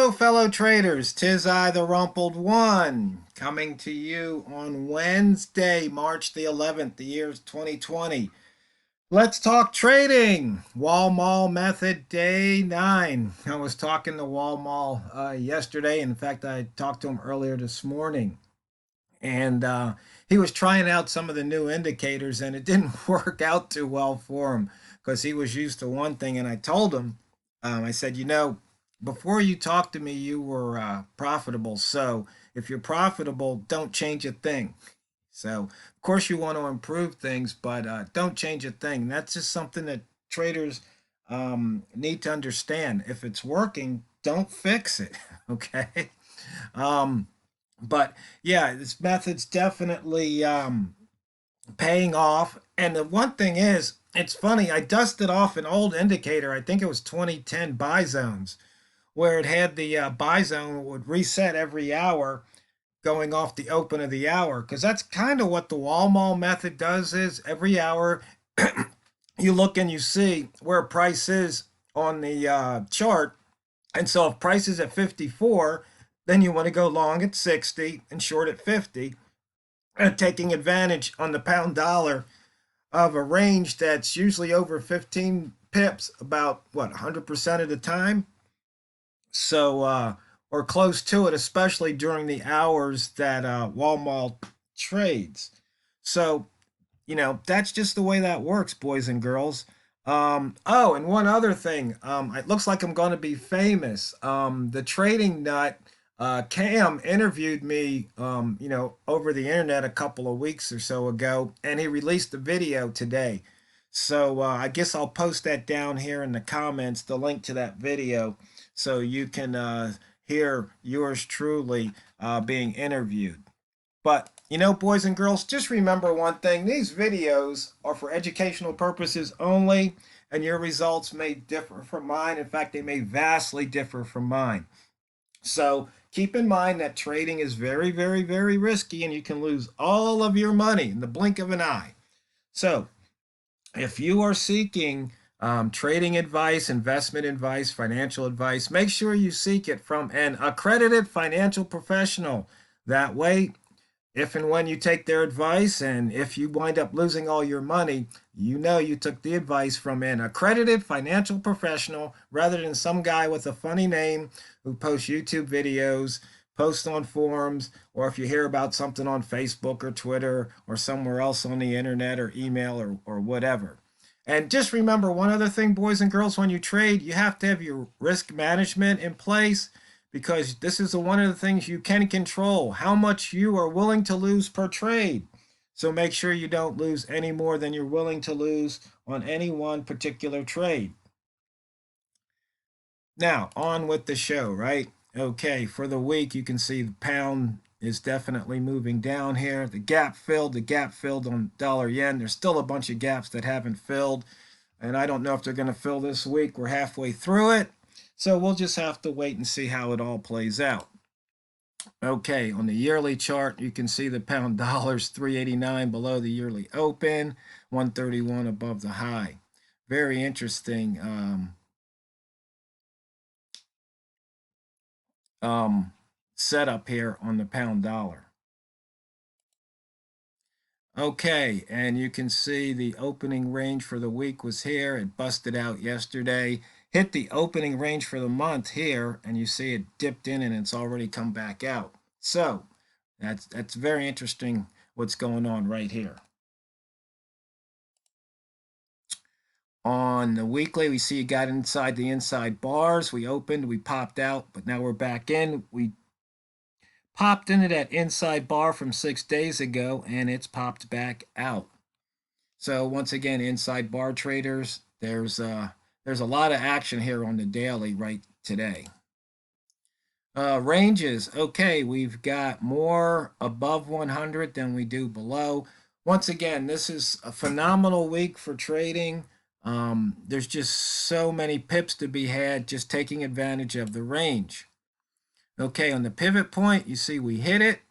Hello, fellow traders. 'Tis I, the Rumpled One, coming to you on Wednesday, March the 11th, the year 2020. Let's talk trading. Walmal method day 9. I was talking to Walmal yesterday. In fact, I talked to him earlier this morning. And he was trying out some of the new indicators, and it didn't work out too well for him because he was used to one thing. And I told him, I said, before you talked to me, you were profitable. So if you're profitable, don't change a thing. So, of course, you want to improve things, but don't change a thing. That's just something that traders need to understand. If it's working, don't fix it. Okay. Um, but yeah, this method's definitely paying off. And the one thing is, it's funny, I dusted off an old indicator. I think it was 2010 buy zones, where it had the buy zone would reset every hour going off the open of the hour. Because that's kind of what the Walmall method does is every hour you look and you see where price is on the chart. And so if price is at 54, then you want to go long at 60 and short at 50, taking advantage on the pound dollar of a range that's usually over 15 pips about what 100% of the time. So or close to it, especially during the hours that Walmart trades. So that's just the way that works, boys and girls. Oh, and one other thing. It looks like I'm going to be famous. The trading nut, Cam, interviewed me, over the internet a couple of weeks or so ago, and he released a video today. So I guess I'll post that down here in the comments, the link to that video, so you can hear yours truly being interviewed. But, boys and girls, just remember one thing. These videos are for educational purposes only, and your results may differ from mine. In fact, they may vastly differ from mine. So keep in mind that trading is very, very, very risky, and you can lose all of your money in the blink of an eye. So if you are seeking trading advice, investment advice, financial advice, make sure you seek it from an accredited financial professional. That way, if and when you take their advice, and if you wind up losing all your money, you took the advice from an accredited financial professional rather than some guy with a funny name who posts YouTube videos, posts on forums, or if you hear about something on Facebook or Twitter or somewhere else on the internet or email or whatever. And just remember one other thing, boys and girls, when you trade, you have to have your risk management in place, because this is one of the things you can control, how much you are willing to lose per trade. So make sure you don't lose any more than you're willing to lose on any one particular trade. Now, on with the show, right? Okay, for the week, you can see the pound is definitely moving down here. The gap filled on dollar yen. There's still a bunch of gaps that haven't filled, and I don't know if they're going to fill this week. We're halfway through it. So we'll just have to wait and see how it all plays out. Okay, on the yearly chart, you can see the pound dollar's 389 below the yearly open, 131 above the high. Very interesting setup here on the pound dollar. Okay, and you can see the opening range for the week was here. It busted out yesterday, hit the opening range for the month here, and you see it dipped in and it's already come back out. So that's very interesting what's going on right here. On the weekly, we see it got inside the inside bars. We opened, we popped out, but now we're back in. We popped into that inside bar from 6 days ago, and it's popped back out. So once again, inside bar traders, there's a lot of action here on the daily right today. Ranges, okay, we've got more above 100 than we do below. Once again, this is a phenomenal week for trading. There's just so many pips to be had just taking advantage of the range. Okay, on the pivot point, you see we hit it.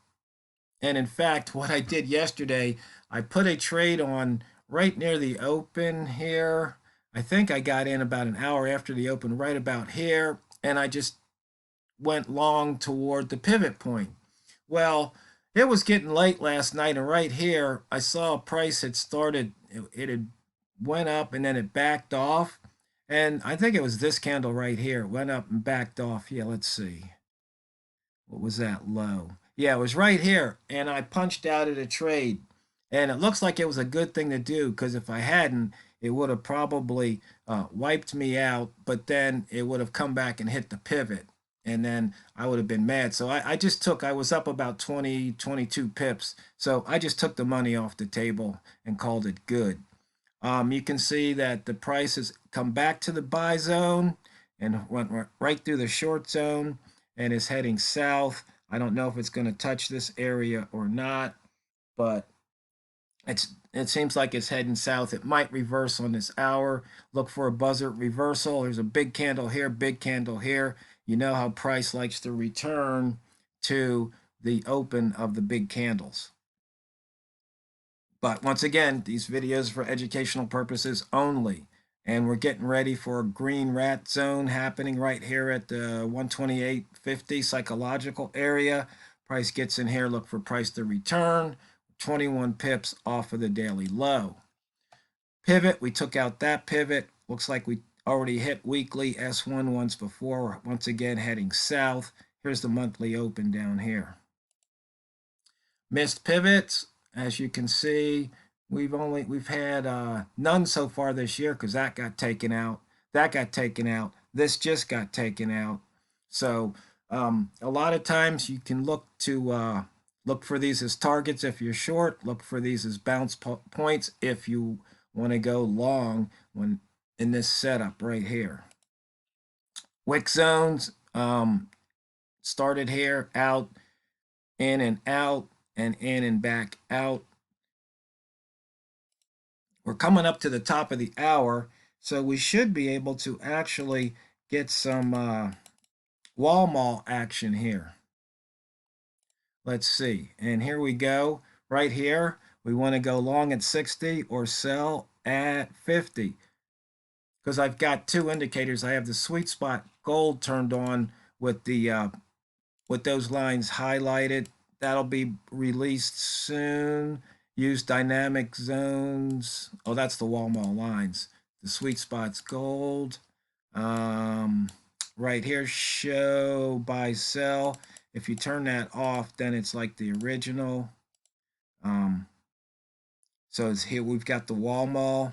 And in fact, what I did yesterday, I put a trade on right near the open here. I think I got in about an hour after the open, right about here. And I just went long toward the pivot point. Well, it was getting late last night, and right here I saw a price had started. It had went up and then it backed off, and I think it was this candle right here. It went up and backed off. Yeah, let's see. What was that low? Yeah, it was right here, and I punched out at a trade, and it looks like it was a good thing to do because if I hadn't, it would have probably wiped me out, but then it would have come back and hit the pivot, and then I would have been mad. So I just took, I was up about 20, 22 pips, so I just took the money off the table and called it good. You can see that the price has come back to the buy zone and went right through the short zone and is heading south. I don't know if it's going to touch this area or not, but it seems like it's heading south. It might reverse on this hour. Look for a buzzard reversal. There's a big candle here, big candle here. You know how price likes to return to the open of the big candles. But once again, these videos for educational purposes only. And we're getting ready for a green rat zone happening right here at the 128.50 psychological area. Price gets in here, look for price to return. 21 pips off of the daily low. Pivot, we took out that pivot. Looks like we already hit weekly S1 once before. Once again, heading south. Here's the monthly open down here. Missed pivots, as you can see, we've had none so far this year because that got taken out. That got taken out. This just got taken out. So a lot of times you can look for these as targets if you're short. Look for these as bounce points if you want to go long when in this setup right here. Wick zones started here, out, in and out, and in and back out. We're coming up to the top of the hour, so we should be able to actually get some Walmal action here. Let's see. And here we go. Right here, we want to go long at 60 or sell at 50. Because I've got two indicators. I have the sweet spot gold turned on with the with those lines highlighted. That'll be released soon. Use dynamic zones. Oh, that's the Walmart lines. The sweet spot's gold. Right here, show, buy, sell. If you turn that off, then it's like the original. So it's here, we've got the Walmart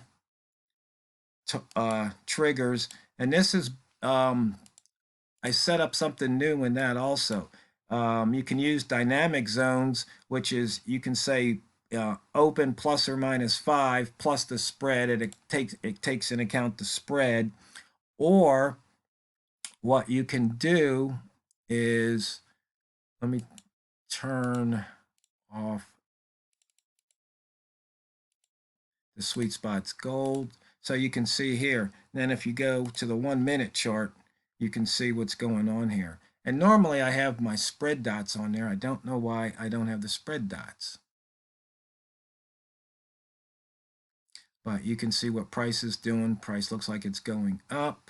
triggers. And this is, I set up something new in that also. You can use dynamic zones, which is you can say open plus or minus 5 plus the spread. It takes in account the spread. Or what you can do is, let me turn off the sweet spots gold. So you can see here. Then if you go to the 1 minute chart, you can see what's going on here. And normally I have my spread dots on there. I don't know why I don't have the spread dots. But you can see what price is doing. Price looks like it's going up.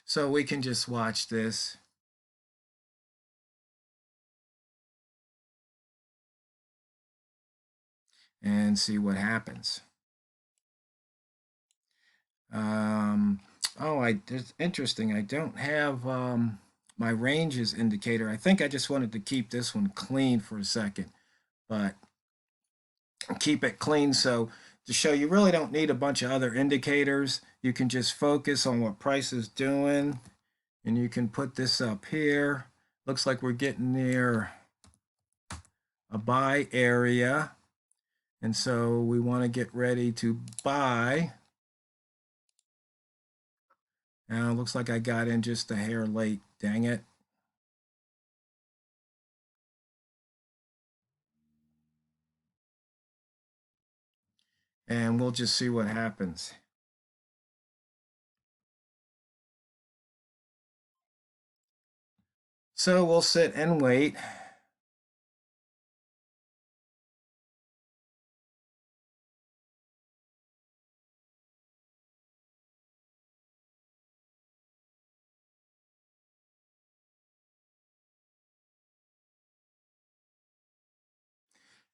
So we can just watch this. And see what happens. It's interesting. I don't have my ranges indicator. I think I just wanted to keep this one clean for a second, but keep it clean so to show you really don't need a bunch of other indicators. You can just focus on what price is doing, and you can put this up here. Looks like we're getting near a buy area, and so we want to get ready to buy. Now it looks like I got in just a hair late. Dang it. And we'll just see what happens. So we'll sit and wait.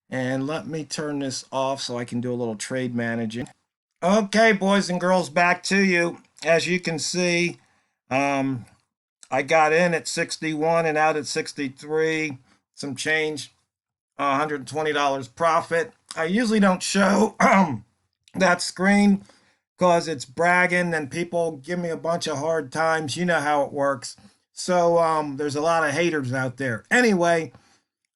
And let me turn this off so I can do a little trade managing. Okay, boys and girls, back to you. As you can see, I got in at 61 and out at 63. Some change, $120 profit. I usually don't show that screen because it's bragging and people give me a bunch of hard times. You know how it works. So there's a lot of haters out there. Anyway,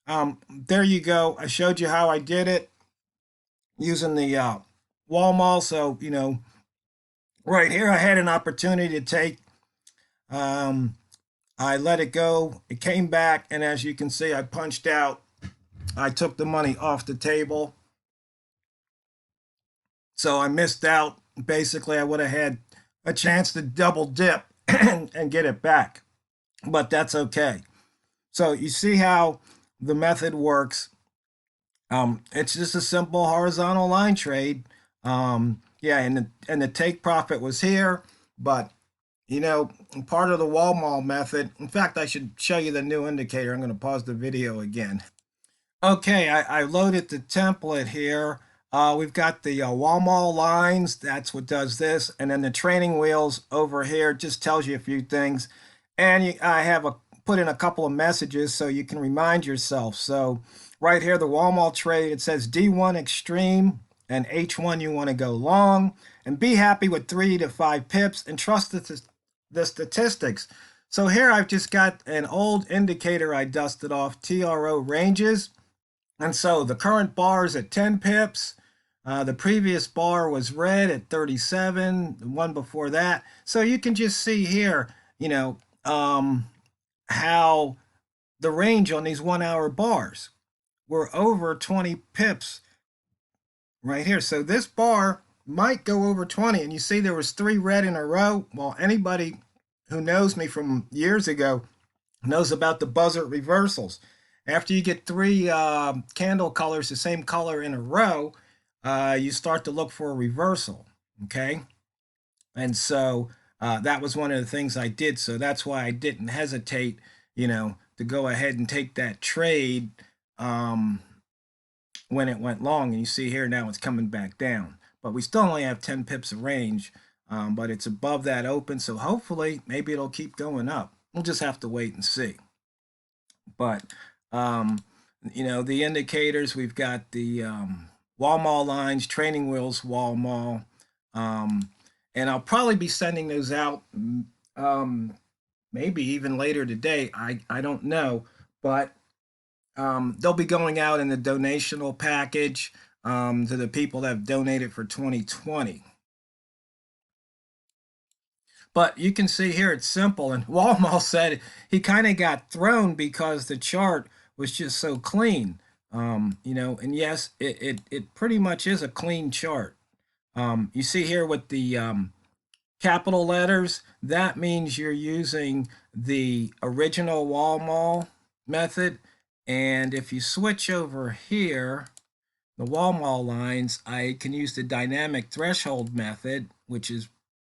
there you go. I showed you how I did it using the Walmal. So, right here I had an opportunity to take. I let it go. It came back. And as you can see, I punched out. I took the money off the table. So I missed out. Basically, I would have had a chance to double dip and get it back. But that's okay. So you see how the method works. It's just a simple horizontal line trade. Yeah, and the take profit was here, but part of the Walmal method. In fact, I should show you the new indicator. I'm going to pause the video again. Okay, I loaded the template here. We've got the Walmal lines. That's what does this. And then the training wheels over here just tells you a few things. And I have put in a couple of messages so you can remind yourself. So right here, the Walmal trade, it says D1 extreme and H1 you want to go long. And be happy with 3 to 5 pips and trust the statistics. So here I've just got an old indicator I dusted off, TRO ranges. And so the current bar is at 10 pips. The previous bar was red at 37, the one before that. So you can just see here, how the range on these 1 hour bars were over 20 pips right here. So this bar might go over 20. And you see there was 3 red in a row. Well, anybody who knows me from years ago knows about the buzzard reversals. After you get 3 candle colors the same color in a row, you start to look for a reversal, okay? And so that was one of the things I did. So that's why I didn't hesitate, to go ahead and take that trade when it went long. And you see here now it's coming back down. But we still only have 10 pips of range, but it's above that open. So hopefully, maybe it'll keep going up. We'll just have to wait and see. But, the indicators, we've got the Walmal lines, training wheels, Walmal. And I'll probably be sending those out maybe even later today. I don't know. But they'll be going out in the donational package to the people that have donated for 2020. But you can see here it's simple. And Walmal said he kind of got thrown because the chart was just so clean. And yes, it pretty much is a clean chart. You see here with the capital letters, that means you're using the original Walmal method. And if you switch over here, the Walmal lines, I can use the dynamic threshold method, which is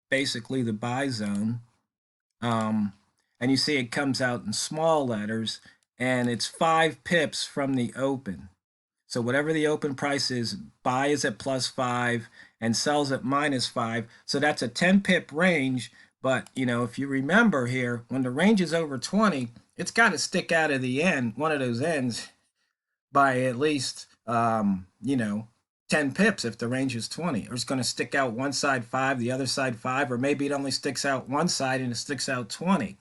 basically the buy zone. And you see it comes out in small letters, and it's 5 pips from the open. So whatever the open price is, buy is at +5 and sells at -5. So that's a 10 pip range. But, if you remember here, when the range is over 20, it's got to stick out of the end, one of those ends, by at least, 10 pips if the range is 20. Or it's going to stick out one side 5, the other side 5, or maybe it only sticks out one side and it sticks out 20.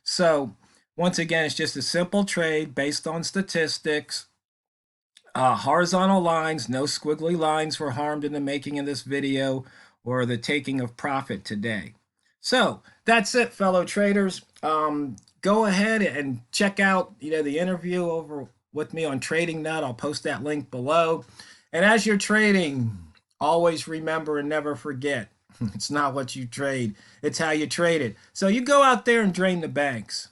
So once again, it's just a simple trade based on statistics. Horizontal lines, no squiggly lines were harmed in the making of this video or the taking of profit today. So that's it, fellow traders. Go ahead and check out the interview over with me on Trading Nut. I'll post that link below. And as you're trading, always remember and never forget, it's not what you trade, it's how you trade it. So you go out there and drain the banks.